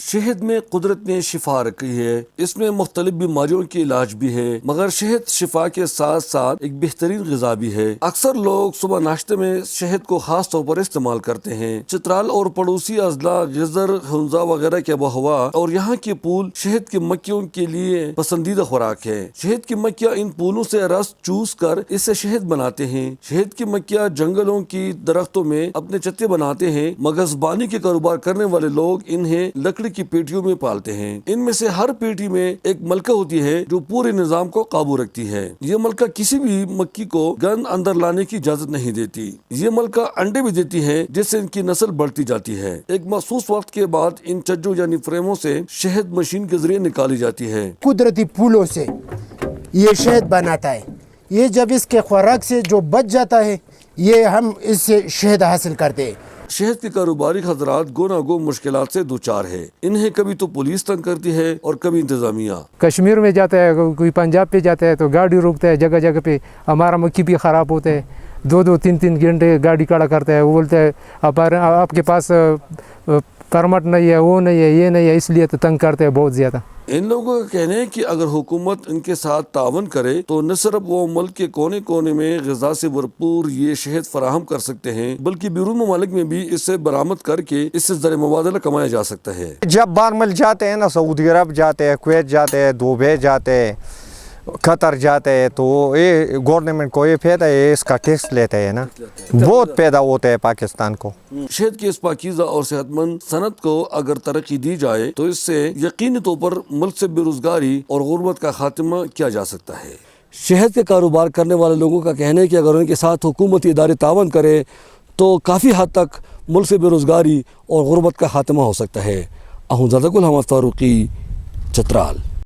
شہد میں قدرت نے شفا رکھی ہے، اس میں مختلف بیماریوں کے علاج بھی ہے، مگر شہد شفا کے ساتھ ساتھ ایک بہترین غذا بھی ہے۔ اکثر لوگ صبح ناشتے میں شہد کو خاص طور پر استعمال کرتے ہیں۔ چترال اور پڑوسی اضلاع غزر، ہنزا وغیرہ کے آب و ہوا اور یہاں کے پھول شہد کی مکھیوں کے لیے پسندیدہ خوراک ہے۔ شہد کی مکھیاں ان پھولوں سے رس چوس کر اس سے شہد بناتے ہیں۔ شہد کی مکھیاں جنگلوں کی درختوں میں اپنے چتے بناتے ہیں، مگر زبانی کے کاروبار کرنے والے لوگ انہیں لکڑی کی پیٹیوں میں پالتے ہیں۔ ان میں سے ہر پیٹی میں ایک ملکہ ہوتی ہے جو پورے نظام کو قابو رکھتی ہے۔ یہ ملکہ کسی بھی مکھی کو گند اندر لانے کی اجازت نہیں دیتی۔ یہ ملکہ انڈے بھی دیتی ہے جس سے ان کی نسل بڑھتی جاتی ہے۔ ایک مخصوص وقت کے بعد ان چجوں یعنی فریموں سے شہد مشین کے ذریعے نکالی جاتی ہے۔ قدرتی پھولوں سے یہ شہد بناتا ہے۔ یہ جب اس کے خوراک سے جو بچ جاتا ہے یہ ہم اس سے شہد حاصل کرتے ہیں۔ شہد کے کاروباری حضرات گونا گو مشکلات سے دوچار ہے۔ انہیں کبھی تو پولیس تنگ کرتی ہے اور کبھی انتظامیہ۔ کشمیر میں جاتا ہے، کوئی پنجاب پہ جاتا ہے تو گاڑی روکتا ہے جگہ جگہ پہ، ہمارا مکھی بھی خراب ہوتا ہے، 2-3 گھنٹے گاڑی کھڑا کرتا ہے۔ وہ بولتا ہے آپ کے پاس پرمٹ نہیں ہے، وہ نہیں ہے، یہ نہیں ہے، اس لیے تو تنگ کرتے ہیں بہت زیادہ۔ ان لوگوں کا کہنا ہے کہ اگر حکومت ان کے ساتھ تعاون کرے تو نہ صرف وہ ملک کے کونے کونے میں غذا سے بھرپور یہ شہد فراہم کر سکتے ہیں، بلکہ بیرون ممالک میں بھی اس سے برآمد کر کے اس سے ذریعہ مبادلہ کمایا جا سکتا ہے۔ جب بارمل جاتے ہیں نا، سعودی عرب جاتے ہیں، کویت جاتے ہیں، دبئی جاتے ہیں، قطر جاتے ہیں، تو یہ گورنمنٹ کو یہ فائدہ ہے، اس کا ٹیکس لیتے ہیں نا، بہت پیدا ہوتا ہے پاکستان کو۔ شہد کی اس پاکیزہ اور صحت مند صنعت کو اگر ترقی دی جائے تو اس سے یقینی طور پر ملک سے بے روزگاری اور غربت کا خاتمہ کیا جا سکتا ہے۔ شہد کے کاروبار کرنے والے لوگوں کا کہنا ہے کہ اگر ان کے ساتھ حکومتی ادارے تعاون کرے تو کافی حد تک ملک سے بے روزگاری اور غربت کا خاتمہ ہو سکتا ہے۔ احمد زادہ گل، محمد فاروقی، چترال۔